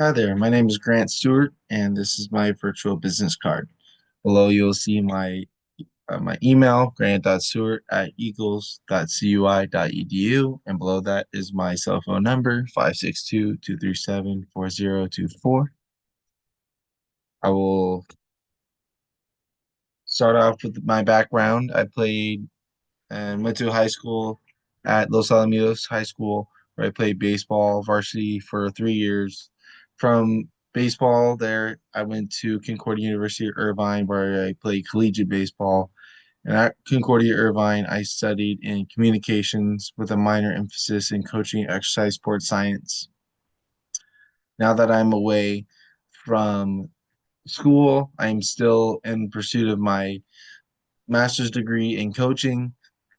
Hi there, my name is Grant Stuart, and this is my virtual business card. Below, you'll see my email, grant.stewart@eagles.cui.edu, and below that is my cell phone number, 562-237-4024. I will start off with my background. I played and went to high school at Los Alamitos High School, where I played baseball varsity for 3 years. From baseball there, I went to Concordia University Irvine, where I played collegiate baseball. And at Concordia Irvine, I studied in communications with a minor emphasis in coaching, exercise, sports science. Now that I'm away from school, I'm still in pursuit of my master's degree in coaching.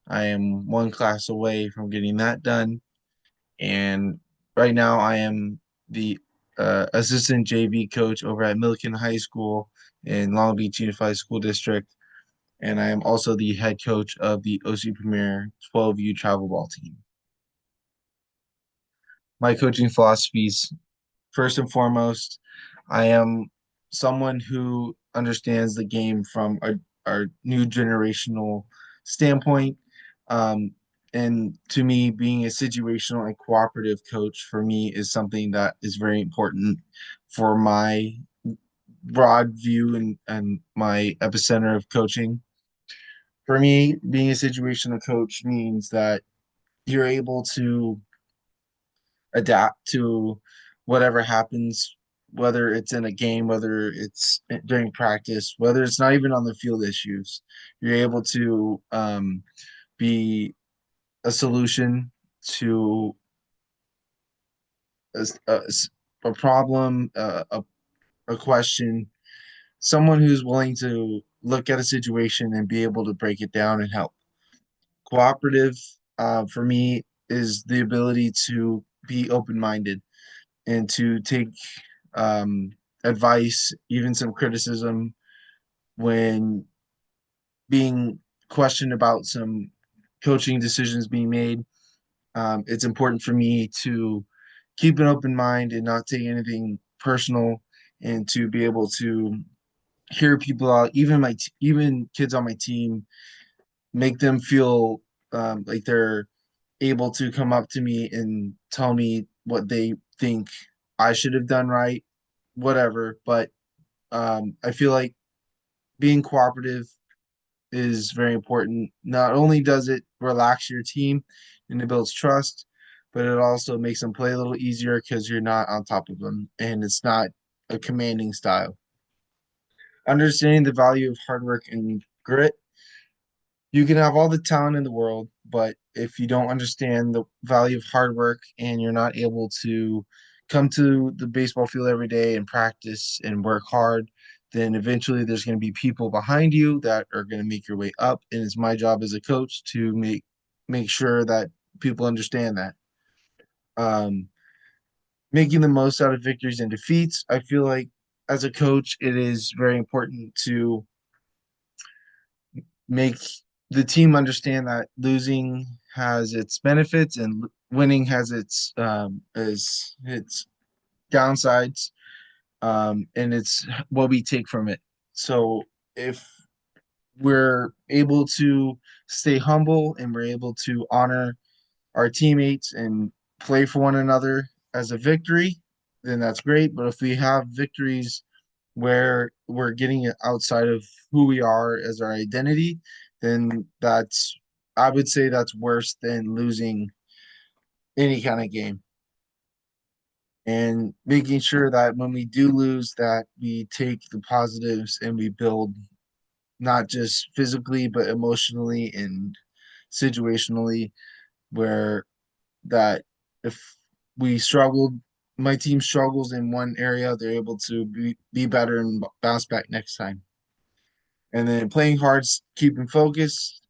I am one class away from getting that done. And right now, I am the assistant JV coach over at Milliken High School in Long Beach Unified School District. And I am also the head coach of the OC Premier 12U travel ball team. My coaching philosophies, first and foremost, I am someone who understands the game from our new generational standpoint. Um, and to me, being a situational and cooperative coach for me is something that is very important for my broad view and my epicenter of coaching. For me, being a situational coach means that you're able to adapt to whatever happens, whether it's in a game, whether it's during practice, whether it's not even on the field issues. You're able to be a solution to a, a, a problem, a question, someone who's willing to look at a situation and be able to break it down and help. Cooperative, for me, is the ability to be open minded and to take um, advice, even some criticism when being questioned about some coaching decisions being made. It's important for me to keep an open mind and not take anything personal, and to be able to hear people out, even kids on my team, make them feel like they're able to come up to me and tell me what they think I should have done right, whatever. But I feel like being cooperative is very important. Not only does it relax your team and it builds trust, but it also makes them play a little easier because you're not on top of them and it's not a commanding style. Understanding the value of hard work and grit, you can have all the talent in the world, but if you don't understand the value of hard work and you're not able to come to the baseball field every day and practice and work hard, then eventually there's going to be people behind you that are going to make your way up. And it's my job as a coach to make sure that people understand that. Um, Making the most out of victories and defeats. I feel like as a coach, it is very important to make the team understand that losing has its benefits and winning has its downsides, and it's what we take from it. So if we're able to stay humble and we're able to honor our teammates and play for one another as a victory, then that's great. But if we have victories where we're getting it outside of who we are as our identity, then I would say that's worse than losing any kind of game. And making sure that when we do lose, that we take the positives and we build not just physically but emotionally and situationally, where that if we struggled, my team struggles in one area, they're able to be better and bounce back next time. And then playing hard, keeping focused.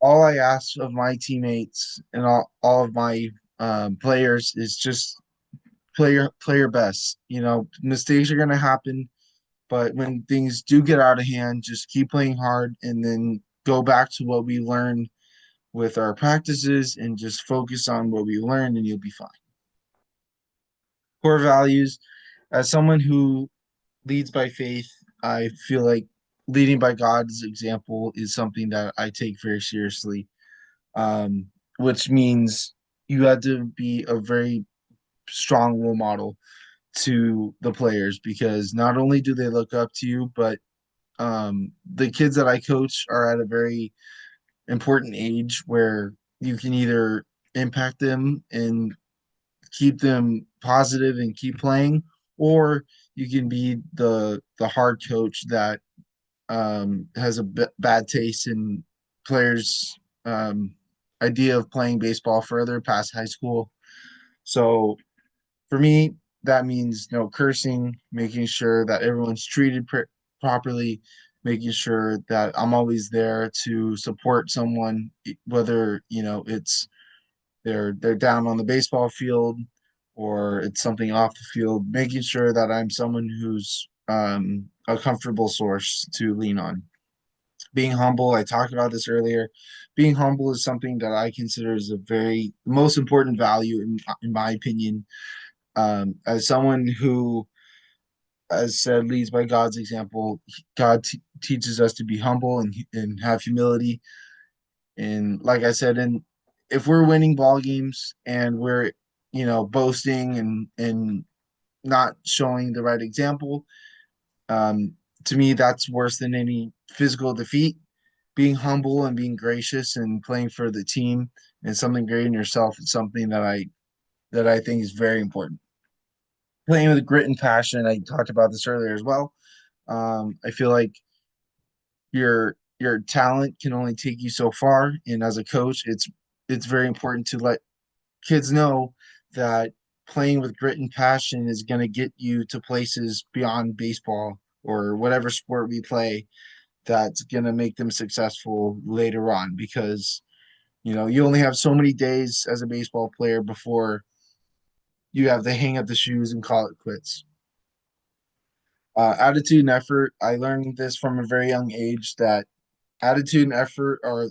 All I ask of my teammates and all of my players is just play your best. You know, mistakes are gonna happen, but when things do get out of hand, just keep playing hard and then go back to what we learned with our practices and just focus on what we learned and you'll be fine. Core values. As someone who leads by faith, I feel like leading by God's example is something that I take very seriously, which means you have to be a very strong role model to the players because not only do they look up to you, but the kids that I coach are at a very important age where you can either impact them and keep them positive and keep playing, or you can be the hard coach that has a bad taste in players' idea of playing baseball further past high school. So for me, that means no cursing, making sure that everyone's treated properly, making sure that I'm always there to support someone, whether it's they're down on the baseball field or it's something off the field, making sure that I'm someone who's a comfortable source to lean on. Being humble, I talked about this earlier. Being humble is something that I consider is a very most important value in my opinion. As someone who, as said, leads by God's example, God teaches us to be humble and have humility. And like I said, and if we're winning ball games and we're boasting and not showing the right example, um, to me that's worse than any physical defeat. Being humble and being gracious and playing for the team and something great in yourself is something that I think is very important. Playing with grit and passion, I talked about this earlier as well. I feel like your talent can only take you so far, and as a coach, it's very important to let kids know that playing with grit and passion is going to get you to places beyond baseball or whatever sport we play that's going to make them successful later on because you only have so many days as a baseball player before you have to hang up the shoes and call it quits. Attitude and effort. I learned this from a very young age that attitude and effort are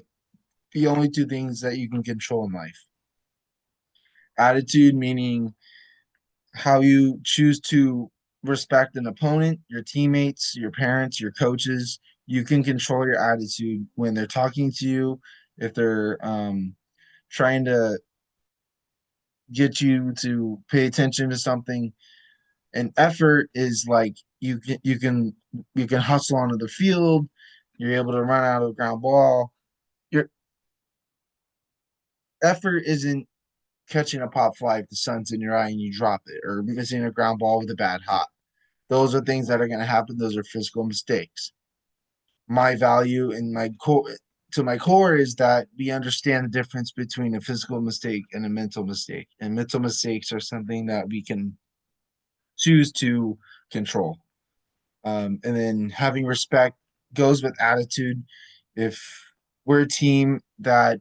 the only two things that you can control in life. Attitude meaning how you choose to respect an opponent, your teammates, your parents, your coaches. You can control your attitude when they're talking to you, if they're trying to get you to pay attention to something. And effort is like you can hustle onto the field. You're able to run out of the ground ball. Your effort isn't catching a pop fly if the sun's in your eye and you drop it, or missing a ground ball with a bad hop. Those are things that are going to happen. Those are physical mistakes. My value and my core to my core is that we understand the difference between a physical mistake and a mental mistake. And mental mistakes are something that we can choose to control. And then having respect goes with attitude. If we're a team that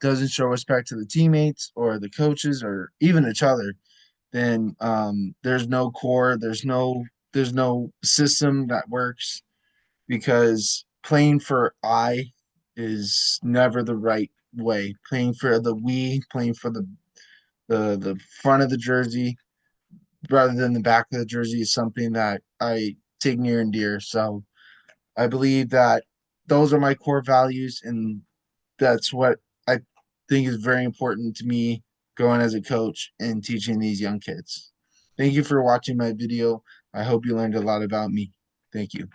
doesn't show respect to the teammates or the coaches or even each other, then there's no core, there's no system that works because playing for I is never the right way. Playing for the we, playing for the front of the jersey rather than the back of the jersey is something that I take near and dear. So I believe that those are my core values, and that's what I think is very important to me going as a coach and teaching these young kids. Thank you for watching my video. I hope you learned a lot about me. Thank you.